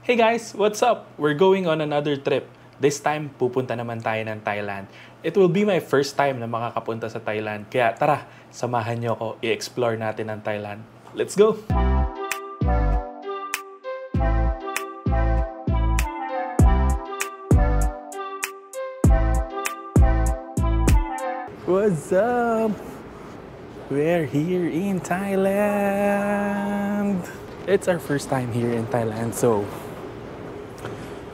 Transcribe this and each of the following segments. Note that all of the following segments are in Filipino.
Hey guys, what's up? We're going on another trip. This time, pupunta naman tayo ng Thailand. It will be my first time na makakapunta sa Thailand. Kaya tara, samahan niyo ako i-explore natin ang Thailand. Let's go! What's up? We're here in Thailand. It's our first time here in Thailand, so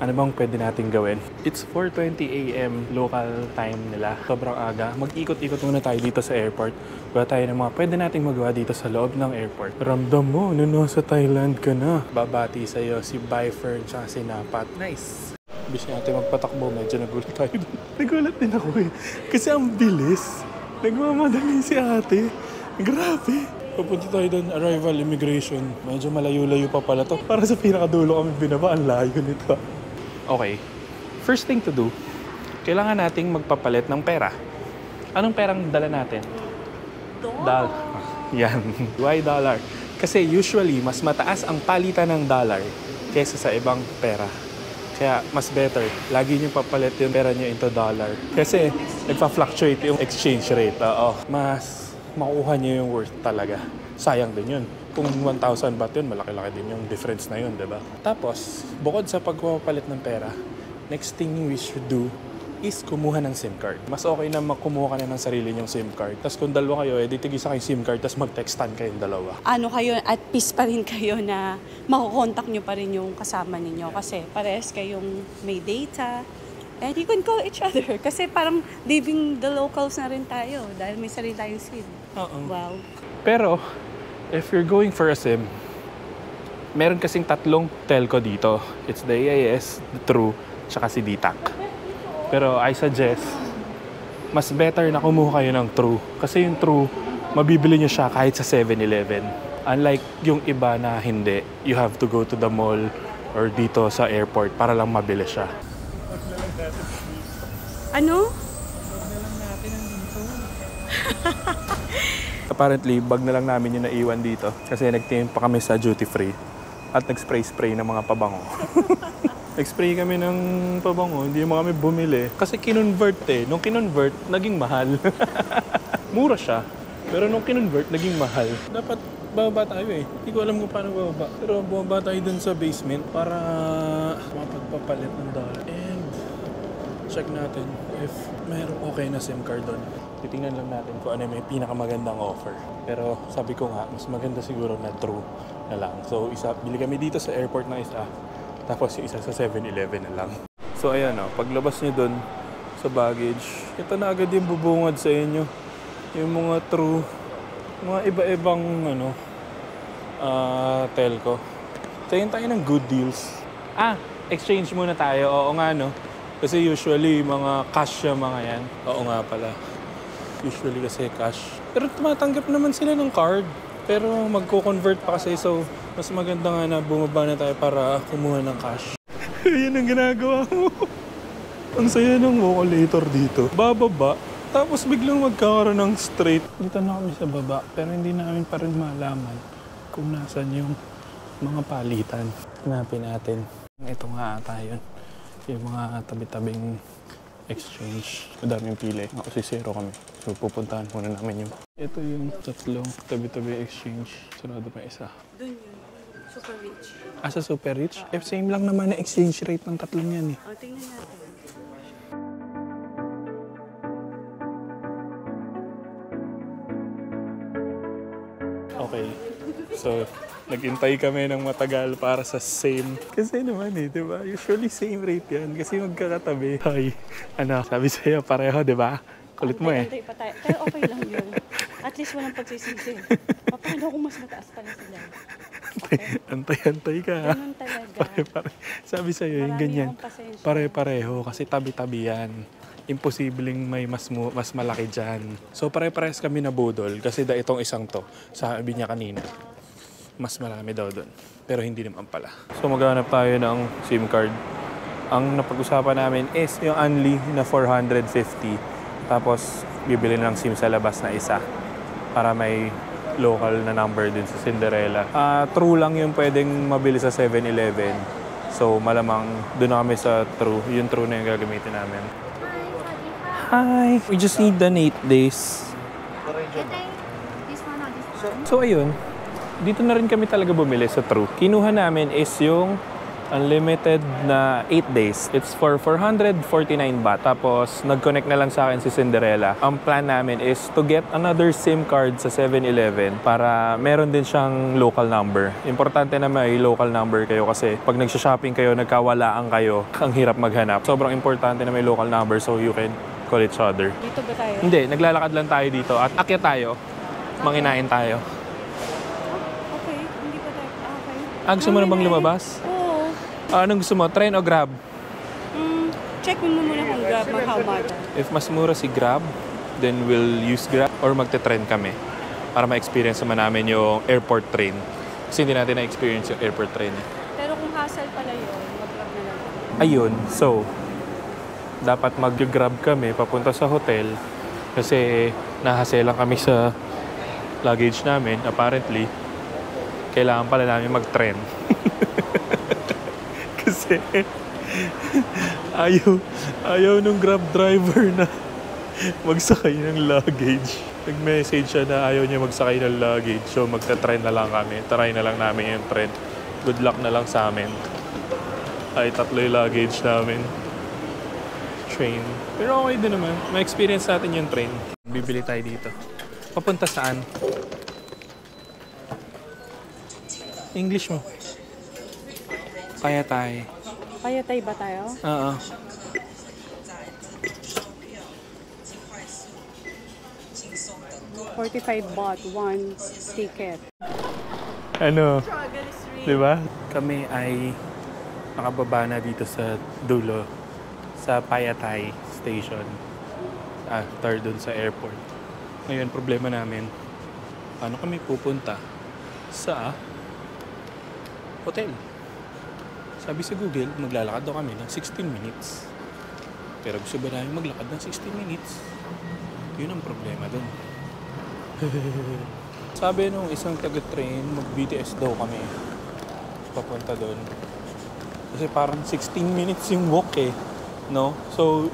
ano bang pwede natin gawin? It's 4:20 AM local time nila. Sobrang aga. Mag-ikot-ikot muna tayo dito sa airport. Gawa tayo ng mga pwede nating magawa dito sa loob ng airport. Ramdam mo, nasa Thailand ka na. Babati sa'yo si Byfern tsaka si Napat. Nice! Bis natin magpatakbo, medyo nagulat tayo. Nagulat din ako eh. Kasi ang bilis. Nagmamadali si ate. Grabe. Papunta tayo doon, arrival, immigration. Medyo malayo-layo pa pala to. Para sa pinakadulo kami binaba, ang layo nito. Okay, first thing to do, kailangan nating magpapalit ng pera. Anong perang dala natin? Dollar. Yan. Why dollar? Kasi usually, mas mataas ang palitan ng dollar kaysa sa ibang pera. Kaya mas better, lagi nyo papalit yung pera nyo into dollar. Kasi nagpa-fluctuate yung exchange rate. Mas makuha nyo yung worth talaga. Sayang din yun. Kung 1,000 baht yun, malaki-laki din yung difference na yun, diba? Tapos, bukod sa pagpapalit ng pera, next thing we should do is kumuha ng SIM card. Mas okay na kumuha ka na ng sarili nyong SIM card. Tapos kung dalawa kayo, tigisa kayong SIM card, tapos mag-textan kayong dalawa. Ano kayo, at peace pa rin kayo na makukontak nyo pa rin yung kasama ninyo. Kasi parehas kayong may data. And you can call each other. Kasi parang leaving the locals na rin tayo dahil may sarili tayong SIM. Wow. Pero, if you're going for a SIM, meron kasing tatlong telco dito. It's the AIS, the True, tsaka si DTAC. Pero I suggest, mas better na kumuha kayo ng True. Kasi yung True, mabibili nyo siya kahit sa 7-Eleven. Unlike yung iba na hindi, you have to go to the mall or dito sa airport para lang mabili siya. Ano? Apparently, bag na lang namin yung naiwan dito kasi nagtingin pa kami sa duty free at nag-spray-spray ng mga pabango. Nag-spray kami ng pabango, hindi mo kami bumili kasi kinonvert eh. Nung kinonvert, naging mahal. Mura siya, pero nung kinonvert, naging mahal. Dapat bababa tayo eh. Hindi ko alam kung paano bababa. Pero bababa tayo dun sa basement para mapagpapalit ng dollar. And check natin if mayroong okay na SIM card doon. Titingnan lang natin kung ano may pinakamagandang offer. Pero sabi ko nga, mas maganda siguro na True na lang. So, bili kami dito sa airport na isa. Tapos yung isa sa 7-Eleven na lang. So, ayan o. Paglabas nyo dun sa baggage, ito na agad yung bubungad sa inyo. Yung mga True, mga iba-ibang telco. Tayin tayo ng good deals. Exchange muna tayo. Oo nga no. Kasi usually, mga cash yung mga yan. Oo nga pala. Usually kasi cash. Pero tumatanggap naman sila ng card. Pero magko-convert pa kasi. So, mas maganda nga na bumaba na tayo para kumuha ng cash. Yan ang ginagawa mo. Ang saya ng calculator dito. Bababa. Tapos biglang magkakaroon ng straight. Dito na kami sa baba. Pero hindi namin pa rin malaman kung nasan yung mga palitan. Hanapin natin. Ito nga ata yun. Yung mga tabi-tabing exchange. Madaming pili. Kasi zero kami. So pupuntahan muna namin yung... Ito yung tatlong tabi-tabi exchange. Sarado pa isa. Doon yun. Super rich. Sa super rich? Same lang naman na exchange rate ng tatlong yan eh. Tingnan natin. Okay. So, nag-intay kami ng matagal para sa same. Kasi naman eh, di ba? Usually same rate yan kasi magkakatabi. Ay, sabi sa'yo pareho, di ba? Kulit mo eh. Antay pa tayo. Pero okay lang yun. At least walang pagsisisi. Paano kung mas mataas pa na sila? Okay. Antay-antay ka. Ganun talaga. Pare. Sabi sa'yo, yung ganyan. Pare-pareho kasi tabi-tabi yan. Imposibleng may mas malaki dyan. So pare-pares kami na budol kasi itong isang to, sabi niya kanina, mas marami daw doon. Pero hindi naman pala. So maghanap tayo ng SIM card. Ang napag-usapan namin is yung only na 450. Tapos bibili ng SIM sa labas na isa para may local na number din sa Cinderella. True lang yung pwedeng mabili sa 7-Eleven. So, malamang doon na kami sa True. Yung True na yung gagamitin namin. Hi! We just need an 8 days. So, ayun. Dito na rin kami talaga bumili sa True. Kinuha namin is yung unlimited na 8 days. It's for 449 baht. Tapos, nag-connect na lang sa akin si Cinderella. Ang plan namin is to get another SIM card sa 7-Eleven para meron din siyang local number. Importante na may local number kayo kasi pag nagsha-shopping kayo, nagkawalaan kayo, ang hirap maghanap. Sobrang importante na may local number so you can call each other. Dito ba tayo? Hindi, naglalakad lang tayo dito at akyat tayo. Manginain tayo. Okay, hindi pa tayo. Okay. Gusto mo na bang lumabas? Oo. Anong gusto mo? Train o Grab? Check mo muna kung Grab how much. If mas mura si Grab, then we'll use Grab or magte-train kami para ma-experience naman namin yung airport train. Kasi hindi natin na-experience yung airport train. Pero kung hassle pala yun, mag-Grab na lang. Ayun, so, dapat mag-Grab kami papunta sa hotel kasi nahase lang kami sa luggage namin. Apparently, kailangan pala namin mag-train. Kasi ayaw nung Grab driver na magsakay ng luggage. Nag-message siya na ayaw niya magsakay ng luggage. So magta-try na lang kami. Try na lang namin yung train. Good luck na lang sa amin. Ay, 3 yung luggage namin. Train. Pero okay din naman. Ma-experience natin yung train. Bibili tayo dito. Papunta saan? English mo. Kaya tayo. Kaya tayo ba tayo? Oo. $45 one ticket. Ano? Di ba? Kami ay nakababa na dito sa dulo sa Payatay Station. After dun sa airport. Ngayon, problema namin. Paano kami pupunta sa hotel? Sabi sa Google, maglalakad daw kami ng 16 minutes. Pero gusto ba namin maglakad ng 16 minutes? Yun ang problema dun. Sabi nung isang taga-train, mag-BTS daw kami. Papunta dun. Kasi parang 16 minutes yung walk eh. No? So,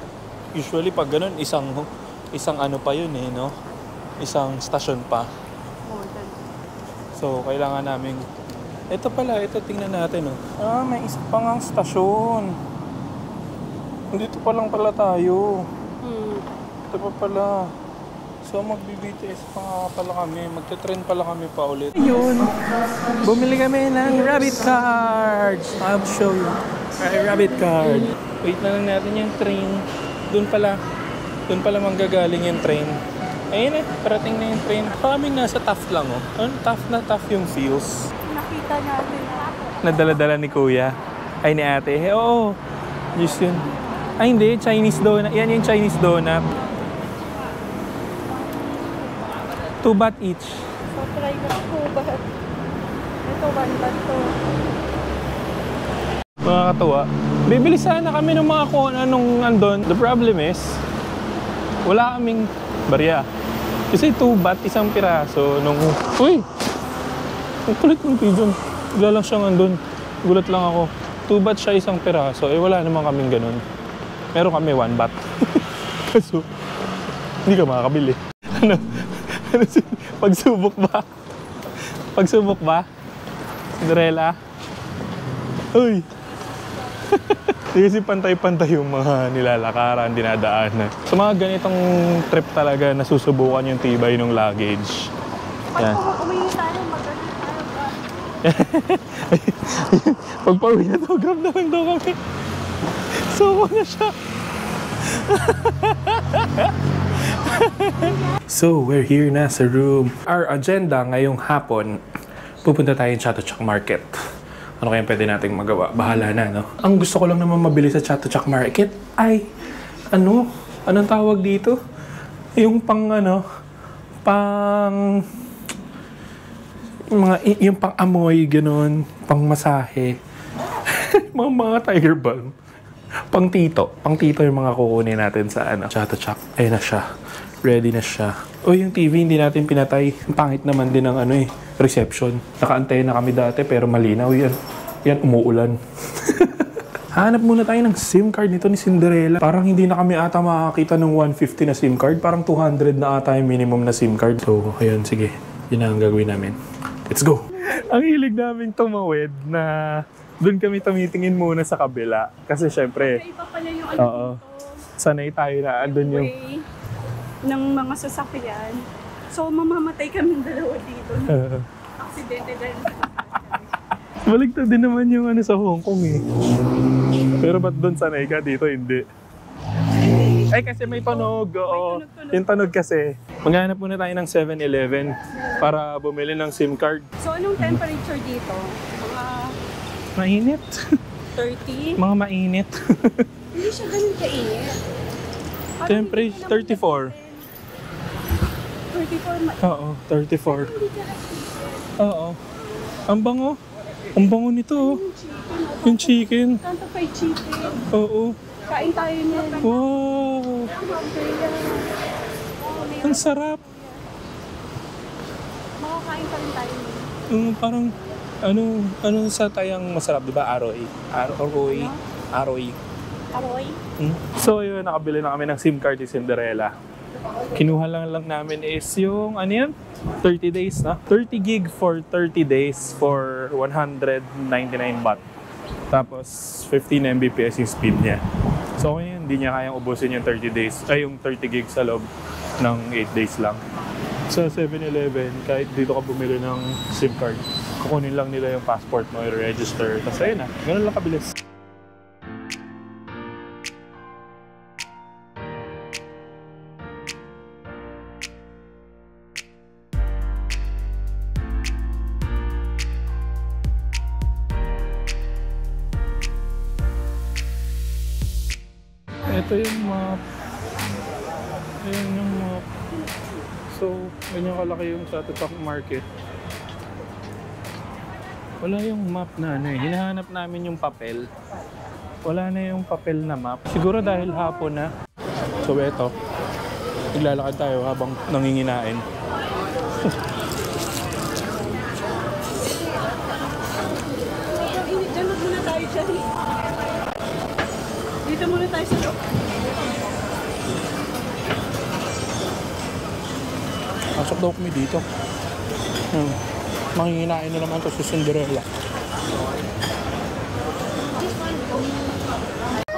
usually pag ganun, isang ano pa yun eh, no? Isang stasyon pa. So, kailangan namin ito pala, ito tingnan natin oh. May isa pa ngang stasyon. Dito pa lang pala tayo. Ito pa pala. So magbi-BTS pa nga pala kami. Magte-train pala kami pa ulit. Ayun. Bumili kami ng rabbit cards. I'll show you. Rabbit card. Wait na lang natin yung train. Doon pala manggagaling yung train. Ayun parating na yung train. Kaming nasa Taft lang oh. Taft na Taft yung feels. Nakita natin Nadala-dala ni Kuya. Ay, ni Ate. Oo. Just yun. Ay, hindi. Chinese donut. Yan yung Chinese donut. 2 baht each. So, try ko 2 baht. Ito, 1 baht to. Makakatuwa. Bibili sana kami ng mga kung anong andon. The problem is, wala kaming barya. Kasi 2 baht, isang piraso. Uy! Ang kulit ng pigeon. Wala lang siyang andun. Gulat lang ako. 2 baht siya isang piraso. Wala naman kaming ganun. Meron kami 1 baht. So, hindi ka makakabili. Pagsubok ba? Pagsubok ba? Cinderella? Uy! Kasi pantay-pantay yung mga nilalakaran, dinadaanan. Sa mga ganitong trip talaga, nasusubukan yung tibay ng luggage. Yan. Umayin tayo, magaling tayo ba? Pag pauwi na to, grab na lang daw kami. Suko na siya. So, we're here na sa room. Our agenda ngayong hapon, pupunta tayo sa Chatuchak Market. Ano kaya pwede nating magawa? Bahala na, no? Ang gusto ko lang naman mabili sa Chatuchak Market ay, anong tawag dito? Yung yung pang-amoy, ganun, pang-masahe. mga tiger balm. Pang-tito yung mga kukunin natin sa Chatuchak. Ayun na siya. Ready na siya. Yung TV hindi natin pinatay. Ang pangit naman din ng reception. Naka-antena kami dati pero malinaw yan. Yan, umuulan. Hanap muna tayo ng SIM card nito ni Cinderella. Parang hindi na kami ata makakita ng 150 na SIM card. Parang 200 na ata yung minimum na SIM card. So, ayun, sige. Yun na ang gagawin namin. Let's go! Ang hilig namin tumawid na doon kami tumitingin muna sa kabila. Kasi syempre, Iba pala yung oo, sanay tayo na andun yung... way ng mga sasakyan. So, mamamatay kami dalawa dito. Aksidente dahil Baligtad din naman yung ano sa Hong Kong eh. Pero ba't doon sanay ka? Dito hindi. Ay kasi may tunog. Oo. Yung tunog kasi. Maghanap muna tayo ng 7-Eleven para bumili ng SIM card. So, anong temperature dito? Mga Mainit. 30? Mga mainit. Hindi siya ganun kainit. Parang Temperature 34. 34 Oo, 34. Oo. Ang bango. Ang bango nito. Oh. Yung chicken. Tanto fried chicken. Oo. Kain tayo niyan. Wow. Ang sarap. Makakain pa rin tayo niyan. Parang ano sa tayang masarap, di ba? Aroy. Aroy. Aroy. Aroy? So yun, nakabili na kami ng SIM card ni Cinderella. Kinuha lang namin is yung, ano yan? 30 days na? 30 gig for 30 days for 199 baht. Tapos 15 Mbps yung speed niya. So ngayon, hindi niya kayang ubusin yung 30 days, ay yung 30 gig sa loob ng 8 days lang. Sa 7-Eleven, kahit dito ka bumili ng SIM card, kukunin lang nila yung passport mo, i-register. Tapos ayun na, ganun lang kabilis. Ito yung map. Ayan yung map. So, ganyan kalaki yung Chatuchak Market. Wala yung map na ano eh. Hinahanap namin yung papel. Wala na yung papel na map. Siguro dahil hapon na. So, eto. Naglalakad tayo habang nanginginain. Diyan muna tayo dyan. Dito muna tayo sa loob. Pasok daw kami dito. Manginginain na naman to si Cinderella.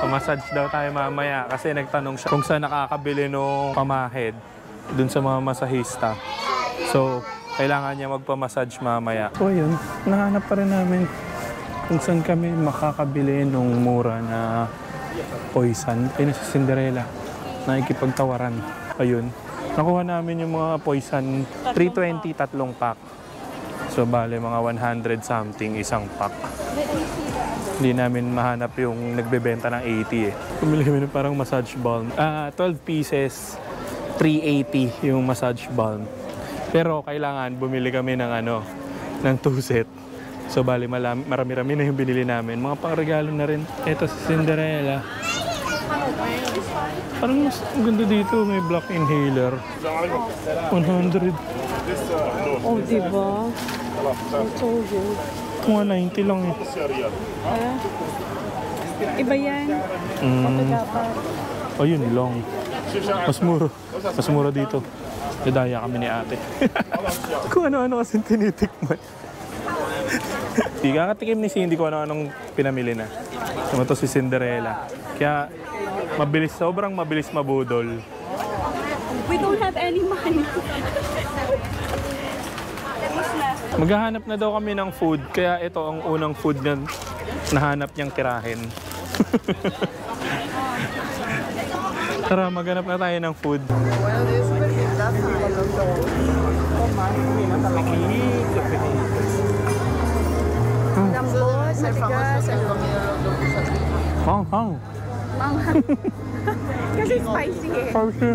Massage daw tayo mamaya kasi nagtanong siya kung saan nakakabili ng pamahid dun sa mga masahista. So, kailangan niya magpamassage mamaya. So, yun. Nahanap pa rin namin kung saan kami makakabili ng mura na poison. Ayun si Cinderella. Nakikipagtawaran. Ayun. Nakuha namin yung mga poison 320 tatlong pack. So, bale mga 100 something isang pack. Hindi namin mahanap yung nagbebenta ng 80 eh. Pumili kami ng parang massage balm. 12 pieces, 380 yung massage balm. Pero kailangan bumili kami ng ng 2 set. So bali marami-rami na yung binili namin. Mga pangregalo na rin. Ito si Cinderella. Parang mas ganda dito. May black inhaler. 100. Oh, diba? I told you. Mga 90 lang eh. Iba yan. Dapat. Oh, yun long. Mas mura. Mas mura dito. Dadaya kami ni ate. Kung ano-ano kasi tinitikman. Di kakatikim ni Cindy kung ano-anong pinamili na. Ito to si Cinderella. Kaya mabilis, sobrang mabilis mabudol. We don't have any money. Maghahanap na daw kami ng food, kaya ito ang unang food na nahanap niyang tirahin. Tara, maghanap na tayo ng food. Hang. Kasi spicy eh. Spicy.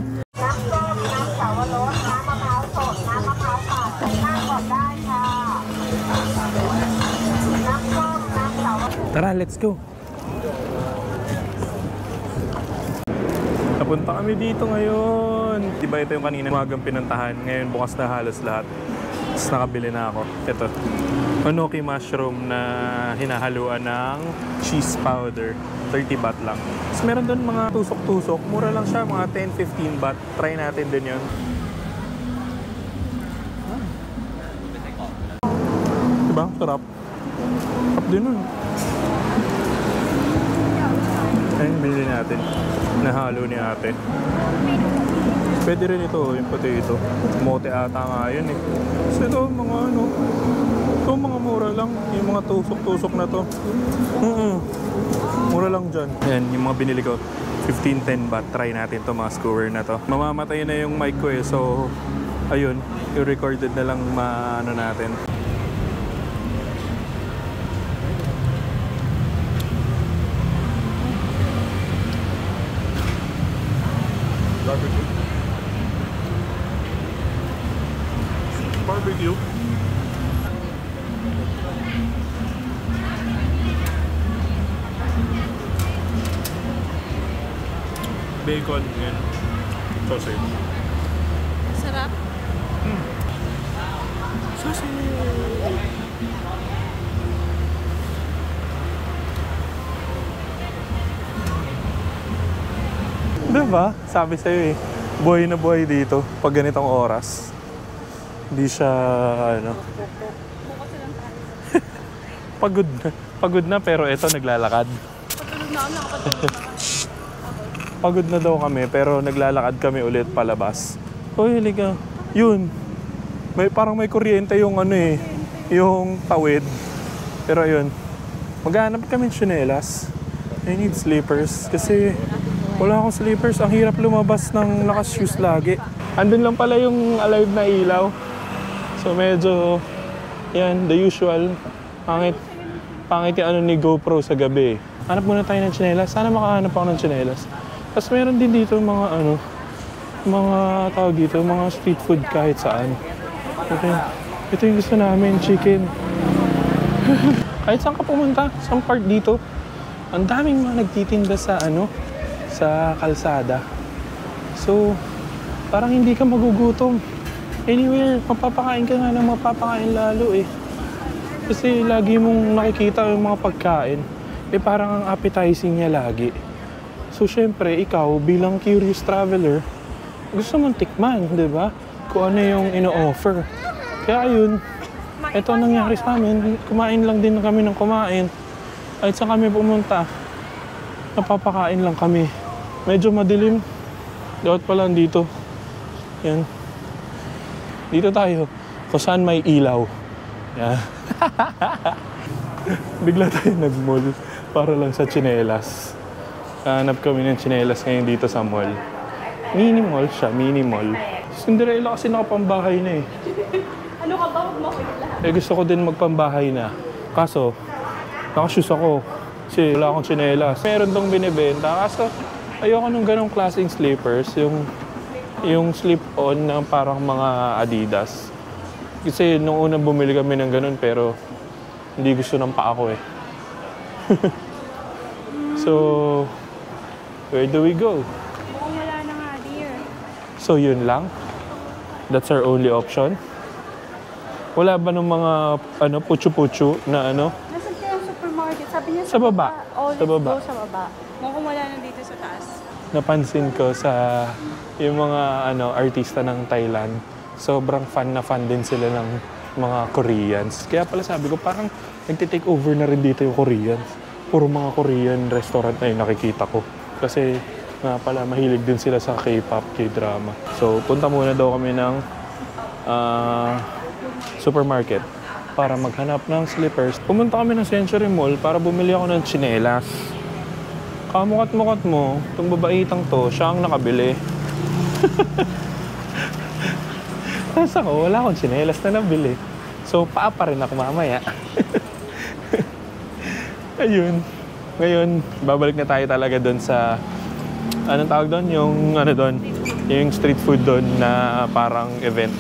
Tara, let's go. Napunta kami dito ngayon. Diba ito yung kanina umagang pinuntahan. Ngayon bukas na halos lahat. Tapos nakabili na ako. Ito. Enoki mushroom na hinahaluan ng cheese powder. 30 baht lang. Tapos meron doon mga tusok-tusok. Mura lang siya, mga 10-15 baht. Try natin din yun. Diba? Sarap. Sarap din nun. Ayun, binili natin. Nahalo ni ate. Pwede rin ito, yung potato. Mote ata nga yun eh. Kasi ito, mga ano, ito mga mura lang. Yung mga tusok-tusok na to. Mura lang dyan. Ayan, yung mga binili ko. 15-10 baht. Try natin to mga skewer na to. Mamamatay na yung mic ko eh. So, ayun. Yung recorded na lang ano natin. Barbecue. Bacon and sausage. Sarap. Sausage. Diba? Sabi sa'yo eh, buhay na buhay dito pag ganitong oras. Hindi siya, ano. Pagod na pero eto naglalakad. Patulog na ako, nakapatulog na. Pagod na daw kami pero naglalakad kami ulit palabas. Uy, liga. Yun. Parang may kuryente yung ano eh, yung tawid. Pero ayun, maghanap kami ng tsinelas. I need slippers kasi wala akong slippers. Ang hirap lumabas ng naka-shoes lagi. Andun lang pala yung alive na ilaw. So medyo, yan, the usual. Pangit yung ano ni GoPro sa gabi. Hanap muna tayo ng tsinelas. Sana makahanap ako ng tsinelas. Tapos meron din dito mga ano, mga tawag dito, mga street food kahit saan. Ito yung gusto namin, chicken. Kahit saan ka pumunta, saan part dito, ang daming mga nagtitinda sa ano, sa kalsada. So, parang hindi ka magugutom. Anywhere, mapapakain ka nga ng mapapakain lalo eh. Kasi lagi mong nakikita yung mga pagkain, eh parang ang appetizing niya lagi. So, syempre, ikaw bilang curious traveler, gusto mong tikman, di ba? Kung ano yung ino-offer. Kaya ayun, ito ang nangyari sa amin. Kumain lang din kami ng kumain. Kahit saan kami pumunta, napapakain lang kami. Medyo madilim. Dapat pa lang dito. Yan. Dito tayo. Kung saan may ilaw. Yan. Bigla tayo nag-mall para lang sa tsinelas. Hanap kami ng tsinelas ngayon dito sa mall. Mini mall siya, mini mall. Cinderella kasi nakapambahay na eh. Ano ka ba? Huwag mo lahat. Eh gusto ko din magpambahay na. Kaso, nakashoes ako. Kasi wala akong tsinelas. Meron dong binibenta. Kaso, ayoko nung ganong klaseng slippers. Yung slip-on na parang mga Adidas. Kasi nung unang bumili kami ng ganon pero hindi gusto ng paa ko eh. So, where do we go? Mukhang wala na nga, dear. So, yun lang? That's our only option? Wala ba ng mga ano, putsu-putsu na ano? Nasaan kaya ang supermarket? Sabi niya Sa baba. Oh, let's Sa baba. go sa baba. Mukhang wala na dito sa taas. Napansin ko sa yung mga ano, artista ng Thailand. Sobrang fan na fan din sila ng mga Koreans. Kaya pala sabi ko, parang nagtitake over na rin dito yung Koreans. Puro mga Korean restaurant na yung nakikita ko. Kasi nga pala, mahilig din sila sa K-pop, K-drama. So, punta muna daw kami ng supermarket para maghanap ng slippers. Pumunta kami ng Century Mall para bumili ako ng tsinelas. Kamukat-mukat mo, itong babaitang to, siya ang nakabili. Tapos ako, wala akong tsinelas na nabili. So, paa pa rin ako mamaya. Ayun. Ngayon, babalik na tayo talaga doon sa... Anong tawag doon? Yung ano doon? Yung street food doon na parang event.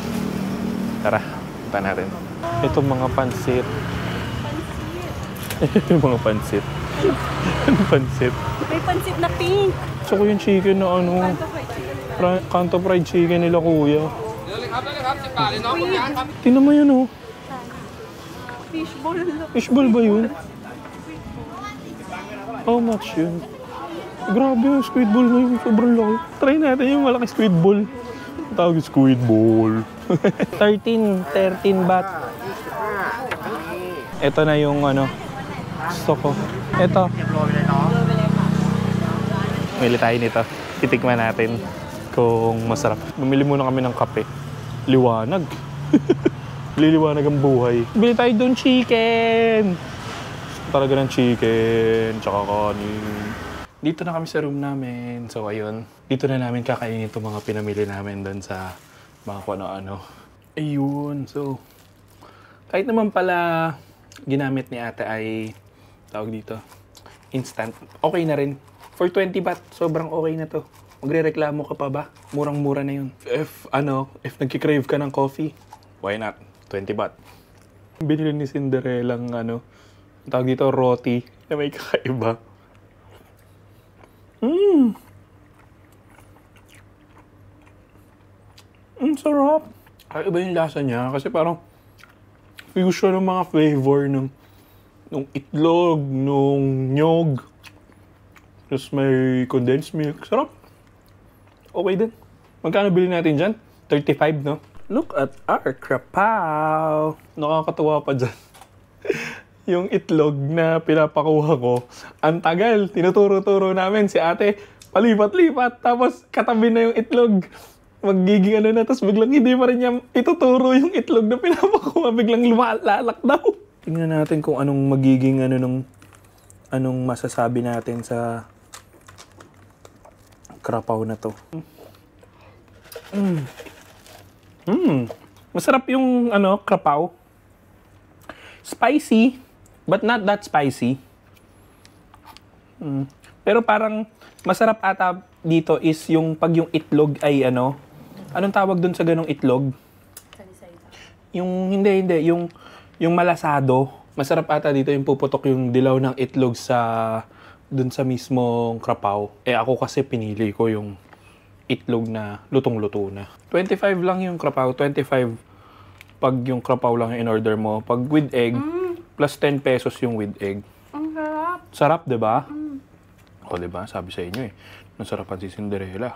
Tara, punta natin. Ito mga pansit. Yung mga pansit. Pansit. May pansit na pink. Gusto ko yung chicken na ano. Kanto fried chicken nila kuya. Tingnan mo yun oh. Fishball. Fishball ba yun? How much yun? Grabe yung squid ball na yun. Sobrang laki. Try natin yung malaki squid ball. Ang tawag yung squid ball. 13 baht. Ito na yung ano, gusto ko. Ito. Bili tayo nito. Titikman natin kung masarap. Bumili muna kami ng kape. Liwanag. Liliwanag ang buhay. Bili tayo doon chicken. Talaga ng chicken, tsaka kanin. Dito na kami sa room namin. So ayun, dito na namin kakainin itong mga pinamili namin doon sa mga kung ano-ano. Ayun, so kahit naman pala ginamit ni ate ay tawag dito, instant. Okay na rin. For 20 baht, sobrang okay na to. Magre-reklamo ka pa ba? Murang-mura na yun. If nagkikrave ka ng coffee, why not? 20 baht. Binili ni Cinderella ng tawag dito, roti na may kakaiba. Sarap. Kakaiba yung lasa niya kasi parang fusion ng mga flavor nung itlog, nung nyog. Tapos may condensed milk. Sarap. Okay din. Magkano bilhin natin dyan? 35, no? Look at our krapaw. Nakakatawa pa dyan. Yung itlog na pinapakuha ko, ang tagal. Tinuturo-turo namin si ate. Palipat-lipat. Tapos katabi na yung itlog. Magiging na. Tapos biglang hindi pa rin niya ituturo yung itlog na pinapakuha. Biglang lumalalak daw. Tingnan natin kung anong magiging anong masasabi natin sa krapaw na to. Masarap yung krapaw. Spicy, but not that spicy. Pero parang masarap ata dito is yung pag yung itlog ay anong tawag dun sa ganong itlog? Yung hindi, yung malasado. Masarap ata dito yung puputok yung dilaw ng itlog dun sa mismong krapaw. Ako kasi pinili ko yung itlog na lutong-luto na. 25 lang yung krapaw, 25 pag yung krapaw lang yung in-order mo. Pag with egg, plus 10 pesos yung with egg. Ang sarap. Sarap, diba? O, diba? Sabi sa inyo nasarapan si Cinderella.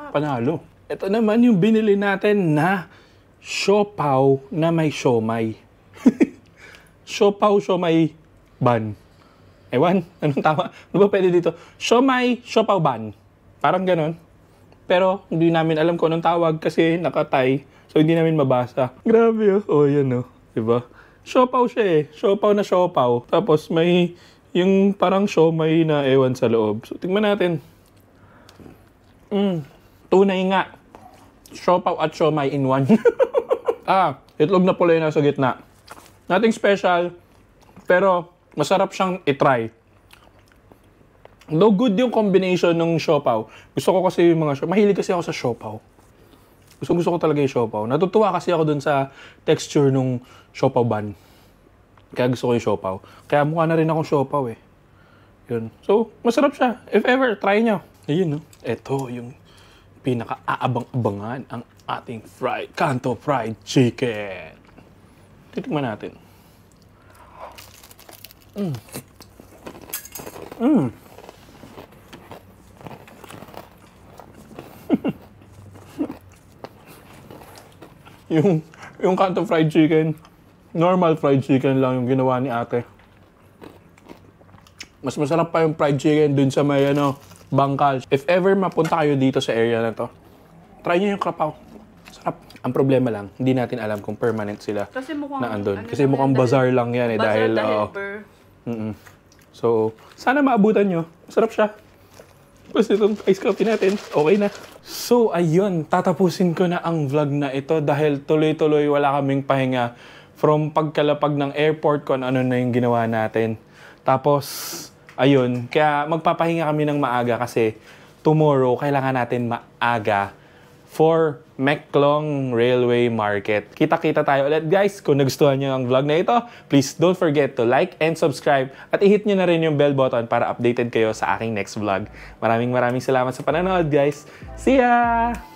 Panalo. Ito naman yung binili natin na siopaw na may siomay. Siopaw, siomay, ban. Ewan, anong tama? Ano ba pwede dito? Siomay, siopaw, ban. Parang ganon. Pero hindi namin alam kung anong tawag kasi nakatay. So hindi namin mabasa. Grabe oh. Oh, yan oh. Diba? Siopaw siya Siopaw na siopaw. Tapos may yung parang siomay na ewan sa loob. So tingnan natin. Tunay nga. Siopaw at siomay in one. Itlog na pula yung nasa gitna. Nothing special. Pero masarap siyang itry. Though good yung combination ng siopaw. Gusto ko kasi yung mga siopaw. Mahilig kasi ako sa siopaw. Gusto ko talaga yung siopaw. Natutuwa kasi ako dun sa texture ng siopaw ban. Kaya gusto ko yung siopaw. Kaya mukha na rin akong siopaw Yun. So, masarap siya. If ever, try nyo. Ayun, no? Ito yung pinaka-aabang-abangan ang ating Kanto fried chicken. Titikman natin. yung Kanto fried chicken, normal fried chicken lang yung ginawa ni ate. Mas masarap pa yung fried chicken dun sa may bangkal. If ever mapunta kayo dito sa area na to, try nyo yung krapaw. Sarap. Ang problema lang, hindi natin alam kung permanent sila Kasi mukhang, na andun. Kasi mukhang bazaar lang yan bazaar dahil So, sana maabutan nyo. Masarap siya. Tapos itong ice coffee natin, okay na. So, ayun. Tatapusin ko na ang vlog na ito dahil tuloy-tuloy wala kaming pahinga from pagkalapag ng airport kung ano na yung ginawa natin. Tapos, ayun. Kaya magpapahinga kami ng maaga kasi tomorrow kailangan natin maaga for Meklong Railway Market. Kita-kita tayo ulit guys. Kung nagustuhan nyo ang vlog na ito, please don't forget to like and subscribe at i-hit nyo na rin yung bell button para updated kayo sa aking next vlog. Maraming salamat sa panonood guys. See ya!